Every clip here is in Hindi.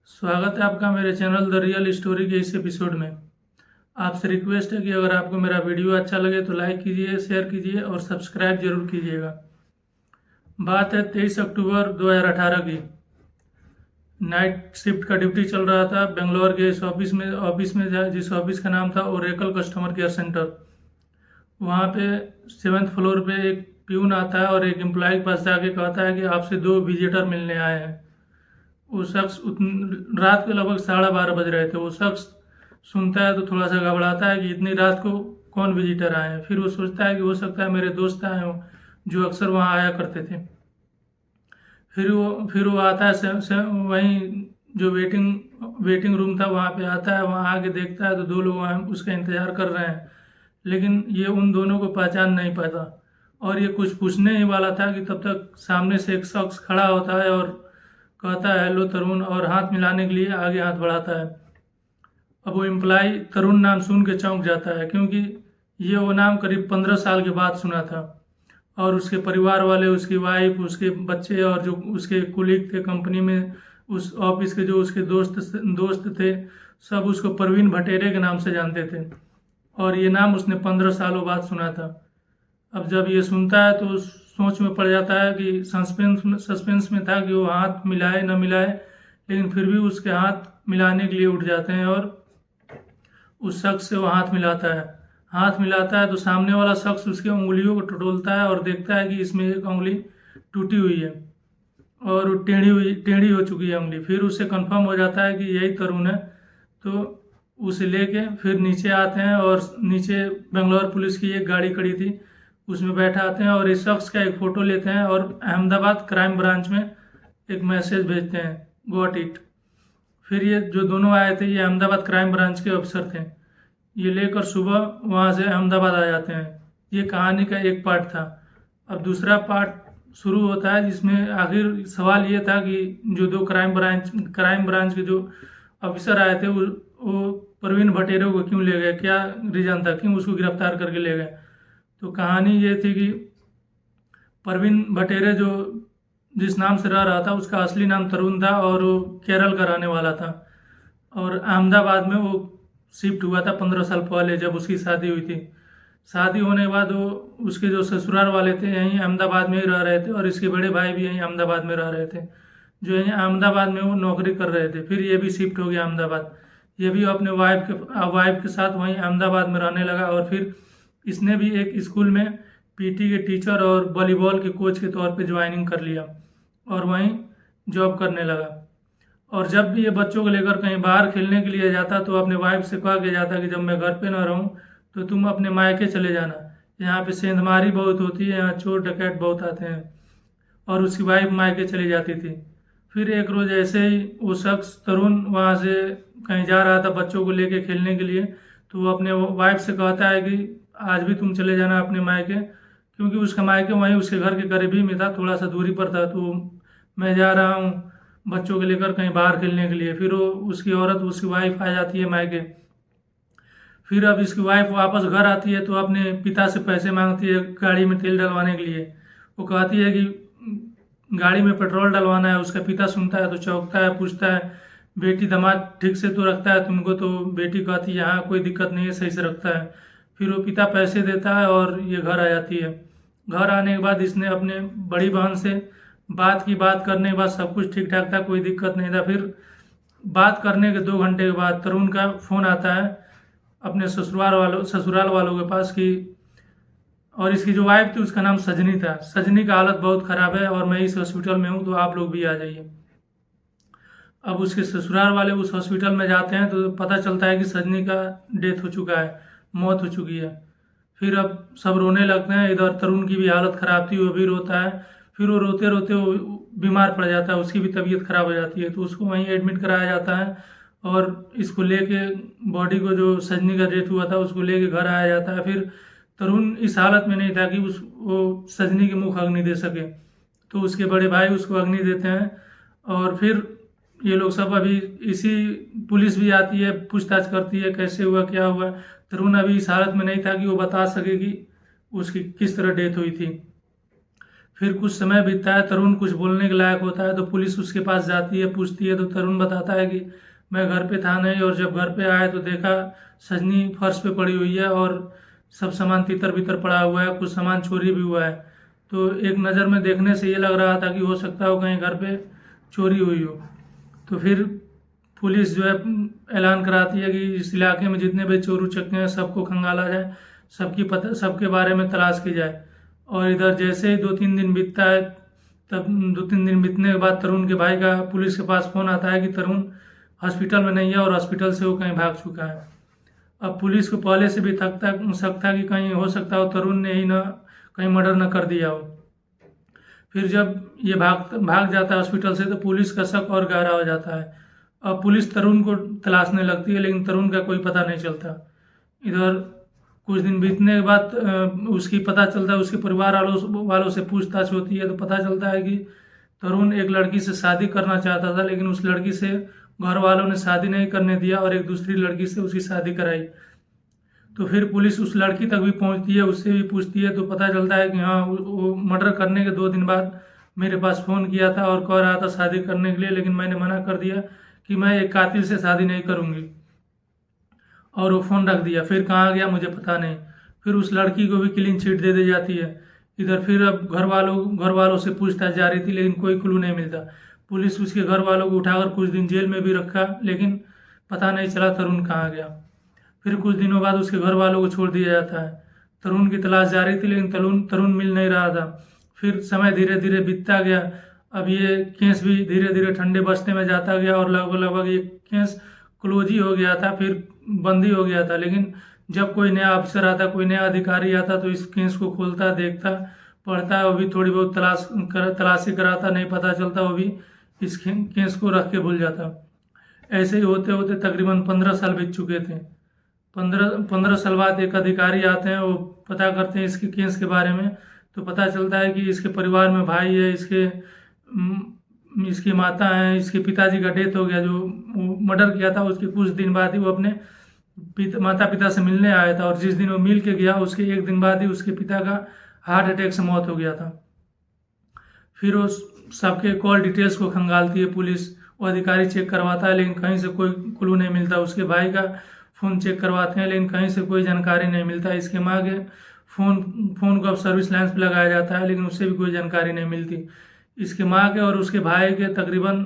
स्वागत है आपका मेरे चैनल द रियल स्टोरी के इस एपिसोड में। आपसे रिक्वेस्ट है कि अगर आपको मेरा वीडियो अच्छा लगे तो लाइक कीजिए, शेयर कीजिए और सब्सक्राइब जरूर कीजिएगा। बात है 23 अक्टूबर 2018 की। नाइट शिफ्ट का ड्यूटी चल रहा था बेंगलोर के इस ऑफिस में जिस ऑफिस का नाम था ओरेकल कस्टमर केयर सेंटर। वहाँ पे 7th फ्लोर पे एक प्यून आता है और एक एम्प्लॉय के पास जाके कहता है कि आपसे 2 विजिटर मिलने आए हैं। वो शख्स रात के लगभग 12:30 बज रहे थे। वो शख्स सुनता है तो थोड़ा सा घबराता है कि इतनी रात को कौन विजिटर आए हैं। फिर वो सोचता है कि हो सकता है मेरे दोस्त आए हों जो अक्सर वहाँ आया करते थे। फिर वो आता है वहीं जो वेटिंग रूम था वहाँ पे आता है। वहाँ आके देखता है तो 2 लोग वहाँ उसका इंतज़ार कर रहे हैं, लेकिन ये उन दोनों को पहचान नहीं पाता। और ये कुछ पूछने ही वाला था कि तब तक सामने से एक शख्स खड़ा होता है और कहता है हेलो तरुण, और हाथ मिलाने के लिए आगे हाथ बढ़ाता है। अब वो एम्प्लॉय तरुण नाम सुन के चौंक जाता है, क्योंकि ये वो नाम करीब 15 साल के बाद सुना था। और उसके परिवार वाले, उसकी वाइफ, उसके बच्चे और जो उसके कुलीग थे कंपनी में, उस ऑफिस के जो उसके दोस्त थे, सब उसको परवीन भटेरे के नाम से जानते थे। और ये नाम उसने 15 सालों बाद सुना था। अब जब ये सुनता है तो सोच में पड़ जाता है कि सस्पेंस में था कि वो हाथ मिलाए न मिलाए, लेकिन फिर भी उसके हाथ मिलाने के लिए उठ जाते हैं और उस शख्स से वो हाथ मिलाता है तो सामने वाला शख्स उसकी उंगलियों को टटोलता है और देखता है कि इसमें एक उंगली टूटी हुई है और टेढ़ी हो चुकी है उंगली। फिर उससे कंफर्म हो जाता है कि यही तरुण है। तो उसे लेके फिर नीचे आते हैं और नीचे बेंगलोर पुलिस की एक गाड़ी खड़ी थी, उसमें बैठा आते हैं और इस शख्स का एक फ़ोटो लेते हैं और अहमदाबाद क्राइम ब्रांच में एक मैसेज भेजते हैं, गॉट इट। फिर ये जो दोनों आए थे ये अहमदाबाद क्राइम ब्रांच के अफसर थे। ये लेकर सुबह वहाँ से अहमदाबाद आ जाते हैं। ये कहानी का एक पार्ट था। अब दूसरा पार्ट शुरू होता है, जिसमें आखिर सवाल ये था कि जो 2 क्राइम ब्रांच के जो ऑफिसर आए थे वो परवीन भटेरे को क्यों ले गए, क्या रीज़न था, क्यों उसको गिरफ्तार करके ले गए। तो कहानी ये थी कि परवीन भटेरे जो जिस नाम से रह रहा था उसका असली नाम तरुण था और वो केरल का रहने वाला था। और अहमदाबाद में वो शिफ्ट हुआ था 15 साल पहले, जब उसकी शादी हुई थी। शादी होने के बाद वो उसके जो ससुराल वाले थे यहीं अहमदाबाद में ही रह रहे थे और इसके बड़े भाई भी यहीं अहमदाबाद में रह रहे थे, जो यहीं अहमदाबाद में वो नौकरी कर रहे थे। फिर ये भी शिफ्ट हो गया अहमदाबाद। ये भी अपने वाइफ के साथ वहीं अहमदाबाद में रहने लगा। और फिर इसने भी एक स्कूल में पीटी के टीचर और वॉलीबॉल के कोच के तौर पे ज्वाइनिंग कर लिया और वहीं जॉब करने लगा। और जब भी ये बच्चों को लेकर कहीं बाहर खेलने के लिए जाता तो अपने वाइफ से कह के जाता कि जब मैं घर पे ना रहूं तो तुम अपने मायके चले जाना, यहाँ पे सेंधमारी बहुत होती है, यहाँ चोर डकैत बहुत आते हैं। और उसकी वाइफ मायके चली जाती थी। फिर एक रोज़ ऐसे ही वो शख्स तरुण वहाँ से कहीं जा रहा था बच्चों को लेके खेलने के लिए, तो वो अपने वाइफ से कहता है कि आज भी तुम चले जाना अपने मायके, क्योंकि उसका मायके वहीं उसके घर के करीब ही में था, थोड़ा सा दूरी पर था। तो मैं जा रहा हूँ बच्चों को लेकर कहीं बाहर खेलने के लिए। फिर वो उसकी वाइफ आ जाती है मायके। फिर अब इसकी वाइफ वापस घर आती है तो अपने पिता से पैसे मांगती है गाड़ी में तेल डलवाने के लिए। वो कहती है कि गाड़ी में पेट्रोल डलवाना है। उसका पिता सुनता है तो चौंकता है, पूछता है बेटी दामाद ठीक से तो रखता है तुमको? तो बेटी कहती है यहाँ कोई दिक्कत नहीं है, सही से रखता है। फिर वो पिता पैसे देता है और ये घर आ जाती है। घर आने के बाद इसने अपने बड़ी बहन से बात करने के बाद सब कुछ ठीक ठाक था, कोई दिक्कत नहीं था। फिर बात करने के 2 घंटे के बाद तरुण का फ़ोन आता है अपने ससुराल वालों के पास कि, और इसकी जो वाइफ थी उसका नाम सजनी था। सजनी का हालत बहुत ख़राब है और मैं इस हॉस्पिटल में हूँ, तो आप लोग भी आ जाइए। अब उसके ससुराल वाले उस हॉस्पिटल में जाते हैं तो पता चलता है कि सजनी का डेथ हो चुका है, मौत हो चुकी है। फिर अब सब रोने लगते हैं। इधर तरुण की भी हालत ख़राब थी, वो भी रोता है। फिर वो रोते रोते वो बीमार पड़ जाता है, उसकी भी तबीयत ख़राब हो जाती है, तो उसको वहीं एडमिट कराया जाता है। और इसको लेके बॉडी को, जो सजनी का डेथ हुआ था, उसको लेके घर आया जाता है। फिर तरुण इस हालत में नहीं था कि वो सजनी के मुख अग्नि दे सके, तो उसके बड़े भाई उसको अग्नि देते हैं। और फिर ये लोग सब अभी इसी पुलिस भी आती है, पूछताछ करती है कैसे हुआ क्या हुआ। तरुण अभी इस हालत में नहीं था कि वो बता सके कि उसकी किस तरह डेथ हुई थी। फिर कुछ समय बीतता है, तरुण कुछ बोलने के लायक होता है तो पुलिस उसके पास जाती है, पूछती है, तो तरुण बताता है कि मैं घर पे था नहीं, और जब घर पे आया तो देखा सजनी फर्श पे पड़ी हुई है और सब सामान तितर बितर पड़ा हुआ है, कुछ सामान चोरी भी हुआ है। तो एक नज़र में देखने से ये लग रहा था कि हो सकता हो कहीं घर पे चोरी हुई हो। तो फिर पुलिस जो है ऐलान कराती है कि इस इलाके में जितने भी चोर उचक्के हैं सबको खंगाला जाए, सबके बारे में तलाश की जाए। और इधर जैसे ही 2-3 दिन बीतता है, तब 2-3 दिन बीतने के बाद तरुण के भाई का पुलिस के पास फ़ोन आता है कि तरुण हॉस्पिटल में नहीं है और हॉस्पिटल से वो कहीं भाग चुका है। अब पुलिस को पहले से भी शक था कि कहीं हो सकता हो तरुण ने ही ना कहीं मर्डर न कर दिया हो। फिर जब ये भाग जाता है हॉस्पिटल से तो पुलिस का शक और गहरा हो जाता है। अब पुलिस तरुण को तलाशने लगती है, लेकिन तरुण का कोई पता नहीं चलता। इधर कुछ दिन बीतने के बाद उसकी पता चलता है, उसके परिवार वालों से पूछताछ होती है तो पता चलता है कि तरुण एक लड़की से शादी करना चाहता था, लेकिन उस लड़की से घर वालों ने शादी नहीं करने दिया और एक दूसरी लड़की से उसकी शादी कराई। तो फिर पुलिस उस लड़की तक भी पहुंचती है, उससे भी पूछती है तो पता चलता है कि हाँ, वो मर्डर करने के 2 दिन बाद मेरे पास फ़ोन किया था और कह रहा था शादी करने के लिए, लेकिन मैंने मना कर दिया कि मैं एक कातिल से शादी नहीं करूँगी, और वो फ़ोन रख दिया। फिर कहाँ गया मुझे पता नहीं। फिर उस लड़की को भी क्लीन चिट दे दी जाती है। इधर फिर अब घर वालों से पूछताछ जारी थी, लेकिन कोई क्लू नहीं मिलता। पुलिस उसके घर वालों को उठाकर कुछ दिन जेल में भी रखा, लेकिन पता नहीं चला तरुण कहाँ गया। फिर कुछ दिनों बाद उसके घर वालों को छोड़ दिया जाता है। तरुण की तलाश जारी थी, लेकिन तरुण मिल नहीं रहा था। फिर समय धीरे धीरे बीतता गया। अब ये केस भी धीरे धीरे ठंडे बस्ते में जाता गया और लगभग ये केस क्लोज ही हो गया था, फिर बंद ही हो गया था। लेकिन जब कोई नया अफसर आता, कोई नया अधिकारी आता तो इस केस को खोलता, देखता, पढ़ता, वो भी थोड़ी बहुत तलाशी कराता, नहीं पता चलता वो भी इस केस को रख के भूल जाता। ऐसे ही होते होते तकरीबन 15 साल बीत चुके थे। 15 साल बाद एक अधिकारी आते हैं, वो पता करते हैं इसके केस के बारे में। तो पता चलता है कि इसके परिवार में भाई है, इसकी माता है, इसके पिताजी का डेथ हो गया। जो मर्डर किया था उसके कुछ दिन बाद ही वो अपने माता पिता से मिलने आया था, और जिस दिन वो मिल के गया उसके 1 दिन बाद ही उसके पिता का हार्ट अटैक से मौत हो गया था। फिर वो सबके कॉल डिटेल्स को खंगालती है पुलिस। वो अधिकारी चेक करवाता है, लेकिन कहीं से कोई क्लू नहीं मिलता। उसके भाई का फ़ोन चेक करवाते हैं, लेकिन कहीं से कोई जानकारी नहीं मिलता। इसके माँ के फ़ोन को अब सर्विस लाइन पर लगाया जाता है, लेकिन उससे भी कोई जानकारी नहीं मिलती। इसके माँ के और उसके भाई के तकरीबन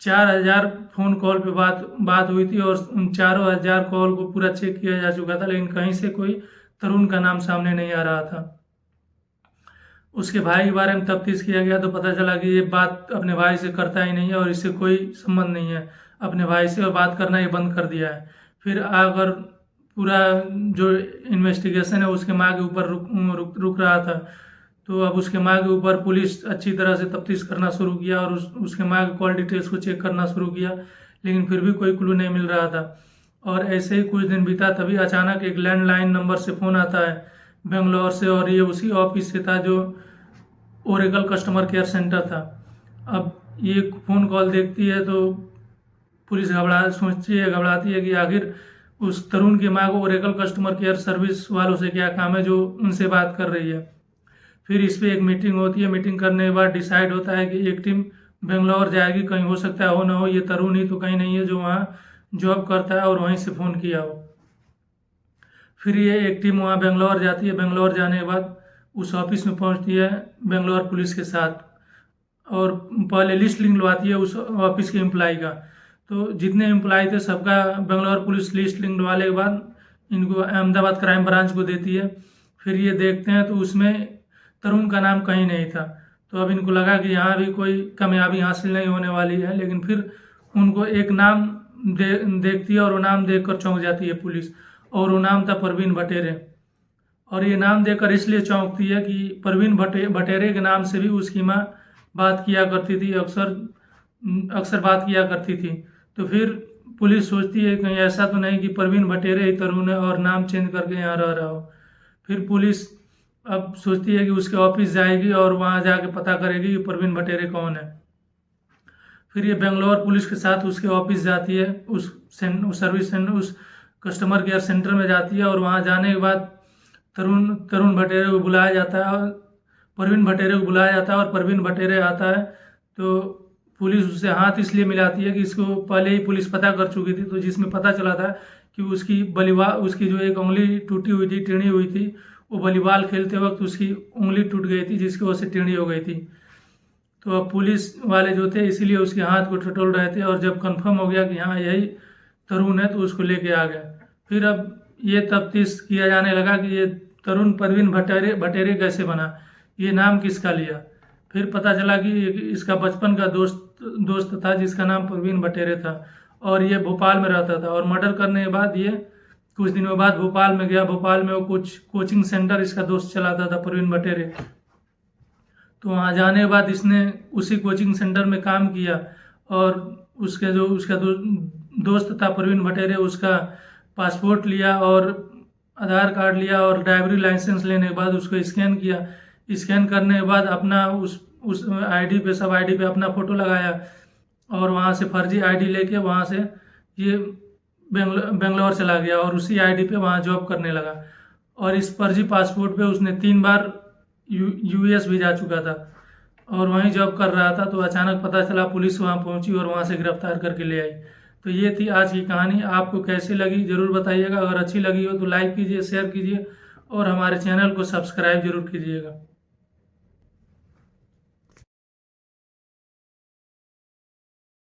4000 फ़ोन कॉल पे बात हुई थी, और उन 4000 कॉल को पूरा चेक किया जा चुका था, लेकिन कहीं से कोई तरुण का नाम सामने नहीं आ रहा था। उसके भाई के बारे में तफ्तीश किया गया तो पता चला कि ये बात अपने भाई से करता ही नहीं है और इससे कोई संबंध नहीं है अपने भाई से, और बात करना ये बंद कर दिया है। फिर अगर पूरा जो इन्वेस्टिगेशन है उसके माँ के ऊपर रुक रहा था, तो अब उसके माँ के ऊपर पुलिस अच्छी तरह से तफ्तीश करना शुरू किया और उसके माँ के कॉल डिटेल्स को चेक करना शुरू किया, लेकिन फिर भी कोई क्लू नहीं मिल रहा था। और ऐसे ही कुछ दिन बीता, तभी अचानक एक लैंडलाइन नंबर से फ़ोन आता है बेंगलोर से, और ये उसी ऑफिस से था जो ओरेकल कस्टमर केयर सेंटर था। अब ये फ़ोन कॉल देखती है तो पुलिस घबराती है कि आखिर उस तरुण की माँ को ओरेकल कस्टमर केयर सर्विस वालों से क्या काम है जो उनसे बात कर रही है। फिर इस पर एक मीटिंग होती है। मीटिंग करने के बाद डिसाइड होता है कि एक टीम बेंगलोर जाएगी, कहीं हो सकता है हो ना हो ये तरुण ही तो कहीं नहीं है जो वहाँ जॉब करता है और वहीं से फ़ोन किया हो। फिर ये एक टीम वहाँ बेंगलोर जाती है। बेंगलोर जाने के बाद उस ऑफिस में पहुँचती है बेंगलोर पुलिस के साथ, और पहले लिस्ट निकलवाती है उस ऑफिस के एम्प्लॉय का। तो जितने एम्प्लॉय थे सबका बेंगलोर पुलिस लिस्ट निकलवाने के बाद इनको अहमदाबाद क्राइम ब्रांच को देती है। फिर ये देखते हैं तो उसमें तरुण का नाम कहीं नहीं था। तो अब इनको लगा कि यहाँ भी कोई कामयाबी हासिल नहीं होने वाली है, लेकिन फिर उनको एक नाम देखती है और वो नाम देखकर चौंक जाती है पुलिस, और वो नाम था परवीन बटेरे। और ये नाम देखकर इसलिए चौंकती है कि परवीन बटेरे के नाम से भी उसकी माँ बात किया करती थी, अक्सर बात किया करती थी। तो फिर पुलिस सोचती है कहीं ऐसा तो नहीं कि परवीन बटेरे ही तरुण है और नाम चेंज करके यहाँ रह रहा हो। फिर पुलिस अब सोचती है कि उसके ऑफिस जाएगी और वहाँ जाके पता करेगी कि परवीन बटेरे कौन है। फिर ये बेंगलोर पुलिस के साथ उसके ऑफिस जाती है, उस सर्विस सेंटर, उस कस्टमर केयर सेंटर में जाती है, और वहाँ जाने के बाद तरुण बटेरे को बुलाया जाता है और परवीन बटेरे को बुलाया जाता है और परवीन बटेरे आता है तो पुलिस उससे हाथ इसलिए मिलाती है कि इसको पहले ही पुलिस पता कर चुकी थी, तो जिसमें पता चला था कि उसकी जो एक उंगली टूटी हुई थी, टेढ़ी हुई थी, वो वॉलीबॉल खेलते वक्त उसकी उंगली टूट गई थी जिसकी वजह से टेढ़ी हो गई थी। तो अब पुलिस वाले जो थे इसीलिए उसके हाथ को टटोल रहे थे और जब कंफर्म हो गया कि हाँ यही तरुण है तो उसको लेके आ गए। फिर अब ये तफ्तीश किया जाने लगा कि ये तरुण परवीन बटेरे कैसे बना, ये नाम किसका लिया। फिर पता चला कि इसका बचपन का दोस्त था जिसका नाम परवीन बटेरे था और ये भोपाल में रहता था। और मर्डर करने के बाद ये कुछ दिनों बाद भोपाल में गया। भोपाल में वो कुछ कोचिंग सेंटर इसका दोस्त चलाता था परवीन बटेरे। तो वहाँ जाने के बाद इसने उसी कोचिंग सेंटर में काम किया और उसका दोस्त था परवीन बटेरे, उसका पासपोर्ट लिया और आधार कार्ड लिया और ड्राइवरी लाइसेंस लेने के बाद उसको स्कैन किया। स्कैन करने के बाद अपना उस आईडी पे, सब आईडी पे अपना फ़ोटो लगाया और वहाँ से फर्जी आईडी लेके वहाँ से ये बेंगलोर चला गया और उसी आईडी पे वहाँ जॉब करने लगा। और इस फर्जी पासपोर्ट पे उसने 3 बार यूएस भी जा चुका था और वहीं जॉब कर रहा था। तो अचानक पता चला, पुलिस वहाँ पहुँची और वहाँ से गिरफ्तार करके ले आई। तो ये थी आज की कहानी। आपको कैसी लगी ज़रूर बताइएगा। अगर अच्छी लगी हो तो लाइक कीजिए, शेयर कीजिए और हमारे चैनल को सब्सक्राइब जरूर कीजिएगा।